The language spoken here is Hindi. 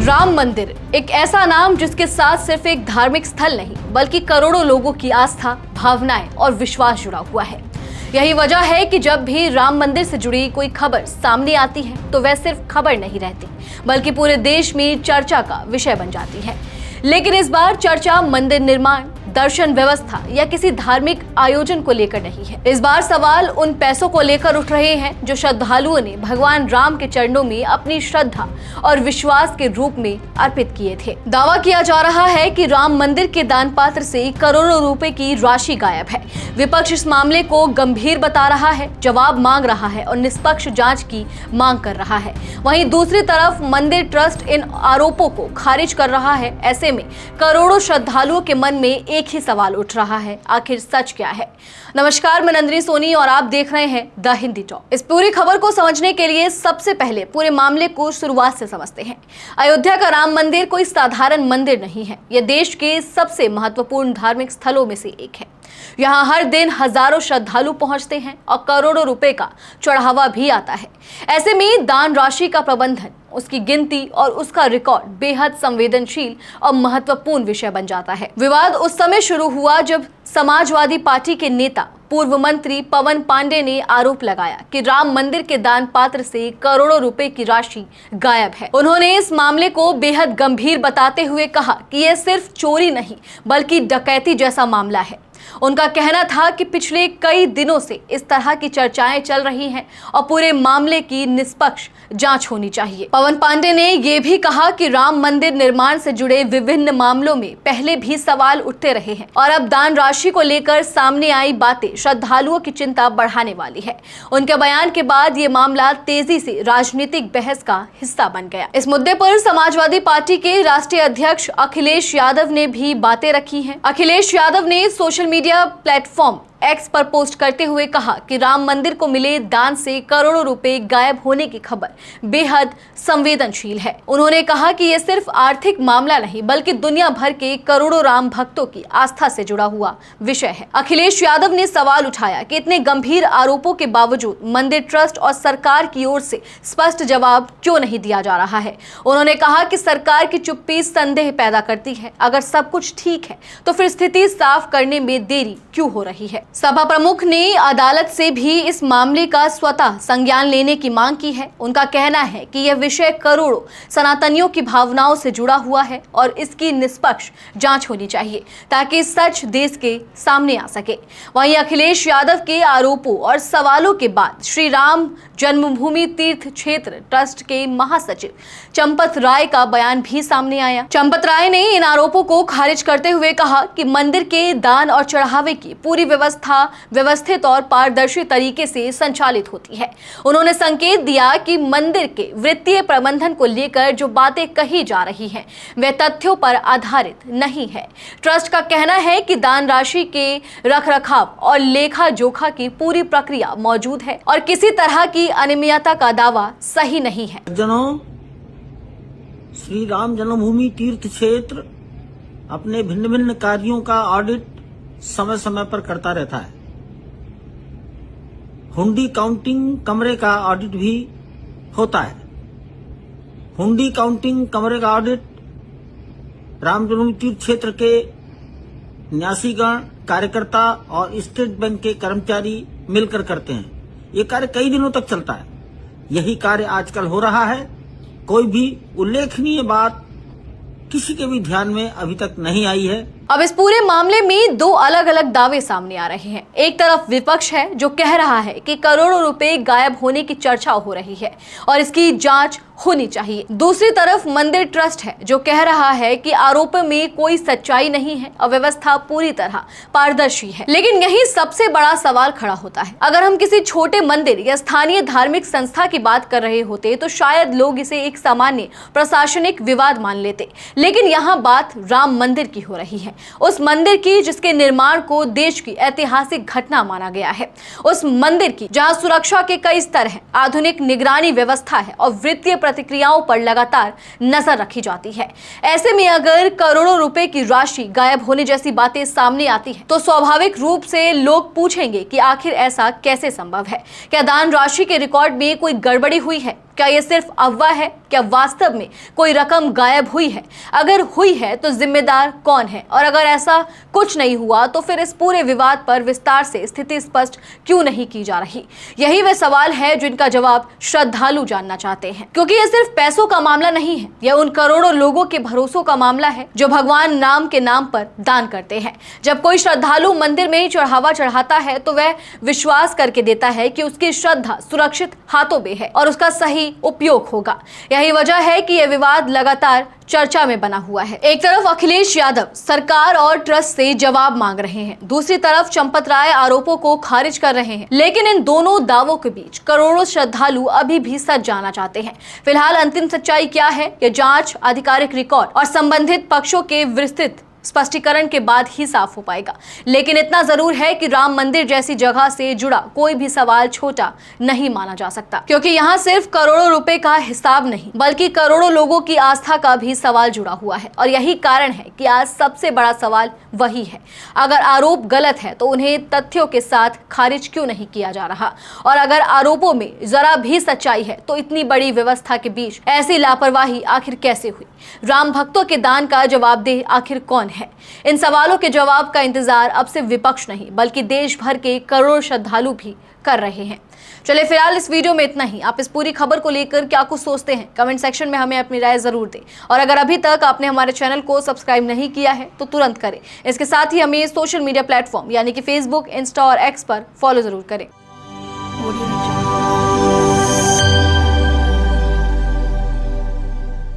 राम मंदिर एक ऐसा नाम जिसके साथ सिर्फ एक धार्मिक स्थल नहीं बल्कि करोड़ों लोगों की आस्था, भावनाएं और विश्वास जुड़ा हुआ है। यही वजह है कि जब भी राम मंदिर से जुड़ी कोई खबर सामने आती है तो वह सिर्फ खबर नहीं रहती बल्कि पूरे देश में चर्चा का विषय बन जाती है। लेकिन इस बार चर्चा मंदिर निर्माण, दर्शन व्यवस्था या किसी धार्मिक आयोजन को लेकर नहीं है। इस बार सवाल उन पैसों को लेकर उठ रहे हैं जो श्रद्धालुओं ने भगवान राम के चरणों में अपनी श्रद्धा और विश्वास के रूप में अर्पित किए थे। दावा किया जा रहा है कि राम मंदिर के दान पात्र से करोड़ों रुपए की राशि गायब है। विपक्ष इस मामले को गंभीर बता रहा है, जवाब मांग रहा है और निष्पक्ष जांच की मांग कर रहा है। वहीं दूसरी तरफ मंदिर ट्रस्ट इन आरोपों को खारिज कर रहा है। ऐसे में करोड़ों श्रद्धालुओं के मन में एक ही सवाल उठ रहा है, आखिर सच क्या है। नमस्कार, मैं नंदिनी सोनी और आप देख रहे हैं द हिंदी टॉक। इस पूरी खबर को समझने के लिए सबसे पहले पूरे मामले को शुरुआत से समझते हैं। अयोध्या का राम मंदिर कोई साधारण मंदिर नहीं है। यह देश के सबसे महत्वपूर्ण धार्मिक स्थलों में से एक है। यहाँ हर दिन हजारों श्रद्धालु पहुंचते हैं और करोड़ों रुपए का चढ़ावा भी आता है। ऐसे में दान राशि का प्रबंधन, उसकी गिनती और उसका रिकॉर्ड बेहद संवेदनशील और महत्वपूर्ण विषय बन जाता है। विवाद उस समय शुरू हुआ जब समाजवादी पार्टी के नेता पूर्व मंत्री पवन पांडे ने आरोप लगाया कि राम मंदिर के दान पात्र से करोड़ों रुपए की राशि गायब है। उन्होंने इस मामले को बेहद गंभीर बताते हुए कहा कि यह सिर्फ चोरी नहीं बल्कि डकैती जैसा मामला है। उनका कहना था कि पिछले कई दिनों से इस तरह की चर्चाएं चल रही हैं और पूरे मामले की निष्पक्ष जांच होनी चाहिए। पवन पांडे ने यह भी कहा कि राम मंदिर निर्माण से जुड़े विभिन्न मामलों में पहले भी सवाल उठते रहे हैं और अब दान राशि को लेकर सामने आई बातें श्रद्धालुओं की चिंता बढ़ाने वाली है। उनके बयान के बाद ये मामला तेजी से राजनीतिक बहस का हिस्सा बन गया। इस मुद्दे पर समाजवादी पार्टी के राष्ट्रीय अध्यक्ष अखिलेश यादव ने भी बातें रखी हैं। अखिलेश यादव ने सोशल मीडिया प्लेटफॉर्म एक्स पर पोस्ट करते हुए कहा कि राम मंदिर को मिले दान से करोड़ों रुपए गायब होने की खबर बेहद संवेदनशील है। उन्होंने कहा कि यह सिर्फ आर्थिक मामला नहीं बल्कि दुनिया भर के करोड़ों राम भक्तों की आस्था से जुड़ा हुआ विषय है। अखिलेश यादव ने सवाल उठाया कि इतने गंभीर आरोपों के बावजूद मंदिर ट्रस्ट और सरकार की ओर से स्पष्ट जवाब क्यों नहीं दिया जा रहा है। उन्होंने कहा कि सरकार की चुप्पी संदेह पैदा करती है। अगर सब कुछ ठीक है तो फिर स्थिति साफ करने में देरी क्यों हो रही है। सभा प्रमुख ने अदालत से भी इस मामले का स्वतः संज्ञान लेने की मांग की है। उनका कहना है कि यह विषय करोड़ों सनातनियों की भावनाओं से जुड़ा हुआ है और इसकी निष्पक्ष जांच होनी चाहिए ताकि सच देश के सामने आ सके। वहीं अखिलेश यादव के आरोपों और सवालों के बाद श्री राम जन्मभूमि तीर्थ क्षेत्र ट्रस्ट के महासचिव चंपत राय का बयान भी सामने आया। चंपत राय ने इन आरोपों को खारिज करते हुए कहा कि मंदिर के दान और चढ़ावे की पूरी व्यवस्था व्यवस्थित और पारदर्शी तरीके से संचालित होती है। उन्होंने संकेत दिया कि मंदिर के वित्तीय प्रबंधन को लेकर जो बातें कही जा रही हैं वे तथ्यों पर आधारित नहीं है। ट्रस्ट का कहना है कि दान राशि के रखरखाव और लेखा जोखा की पूरी प्रक्रिया मौजूद है और किसी तरह की अनियमितता का दावा सही नहीं है। जनों, श्री राम जन्मभूमि तीर्थ क्षेत्र अपने भिन्न भिन्न कार्यों का ऑडिट समय समय पर करता रहता है। हुंडी काउंटिंग कमरे का ऑडिट भी होता है। हुंडी काउंटिंग कमरे का ऑडिट राम जन्मभूमि तीर्थ क्षेत्र के न्यासीगण, कार्यकर्ता और स्टेट बैंक के कर्मचारी मिलकर करते हैं। ये कार्य कई दिनों तक चलता है। यही कार्य आजकल हो रहा है। कोई भी उल्लेखनीय बात किसी के भी ध्यान में अभी तक नहीं आई है। अब इस पूरे मामले में दो अलग अलग दावे सामने आ रहे हैं। एक तरफ विपक्ष है जो कह रहा है कि करोड़ों रुपए गायब होने की चर्चा हो रही है और इसकी जांच होनी चाहिए। दूसरी तरफ मंदिर ट्रस्ट है जो कह रहा है कि आरोप में कोई सच्चाई नहीं है और व्यवस्था पूरी तरह पारदर्शी है। लेकिन यही सबसे बड़ा सवाल खड़ा होता है। अगर हम किसी छोटे मंदिर या स्थानीय धार्मिक संस्था की बात कर रहे होते तो शायद लोग इसे एक सामान्य प्रशासनिक विवाद मान लेते। लेकिन यहाँ बात राम मंदिर की हो रही है, उस मंदिर की जिसके निर्माण को देश की ऐतिहासिक घटना माना गया है। उस मंदिर की जहां सुरक्षा के कई स्तर हैं, आधुनिक निगरानी व्यवस्था है और वित्तीय प्रतिक्रियाओं पर लगातार नजर रखी जाती है। ऐसे में अगर करोड़ों रुपए की राशि गायब होने जैसी बातें सामने आती हैं, तो स्वाभाविक रूप से लोग पूछेंगे कि आखिर ऐसा कैसे संभव है। क्या दान राशि के रिकॉर्ड में कोई गड़बड़ी हुई है क्या ये सिर्फ अफवाह है? क्या वास्तव में कोई रकम गायब हुई है? अगर हुई है तो जिम्मेदार कौन है? और अगर ऐसा कुछ नहीं हुआ तो फिर इस पूरे विवाद पर विस्तार से स्थिति स्पष्ट क्यों नहीं की जा रही? यही वे सवाल है जिनका जवाब श्रद्धालु जानना चाहते हैं, क्योंकि ये सिर्फ पैसों का मामला नहीं है। यह उन करोड़ों लोगों के भरोसों का मामला है जो भगवान नाम के नाम पर दान करते हैं। जब कोई श्रद्धालु मंदिर में चढ़ावा चढ़ाता है तो वह विश्वास करके देता है कि उसकी श्रद्धा सुरक्षित हाथों में है और उसका सही उपयोग होगा। यही वजह है कि यह विवाद लगातार चर्चा में बना हुआ है। एक तरफ अखिलेश यादव सरकार और ट्रस्ट से जवाब मांग रहे हैं, दूसरी तरफ चंपत राय आरोपों को खारिज कर रहे हैं। लेकिन इन दोनों दावों के बीच करोड़ों श्रद्धालु अभी भी सच जानना चाहते हैं। फिलहाल अंतिम सच्चाई क्या है, यह जांच, आधिकारिक रिकॉर्ड और संबंधित पक्षों के विस्तृत स्पष्टीकरण के बाद ही साफ हो पाएगा। लेकिन इतना जरूर है कि राम मंदिर जैसी जगह से जुड़ा कोई भी सवाल छोटा नहीं माना जा सकता, क्योंकि यहाँ सिर्फ करोड़ों रुपए का हिसाब नहीं बल्कि करोड़ों लोगों की आस्था का भी सवाल जुड़ा हुआ है। और यही कारण है कि आज सबसे बड़ा सवाल वही है, अगर आरोप गलत है तो उन्हें तथ्यों के साथ खारिज क्यों नहीं किया जा रहा? और अगर आरोपों में जरा भी सच्चाई है तो इतनी बड़ी व्यवस्था के बीच ऐसी लापरवाही आखिर कैसे हुई? राम भक्तों के दान का जवाबदेह आखिर कौन है? इन सवालों के जवाब का इंतजार अब सिर्फ विपक्ष नहीं बल्कि देश भर के करोड़ों श्रद्धालु भी कर रहे हैं। चलिए फिलहाल इस वीडियो में इतना ही। आप इस पूरी खबर को लेकर क्या कुछ सोचते हैं, कमेंट सेक्शन में हमें अपनी राय जरूर दें। और अगर अभी तक आपने हमारे चैनल को सब्सक्राइब नहीं किया है तो तुरंत करें। इसके साथ ही हमें सोशल मीडिया प्लेटफॉर्म यानी कि फेसबुक, इंस्टा और एक्स पर फॉलो जरूर करें।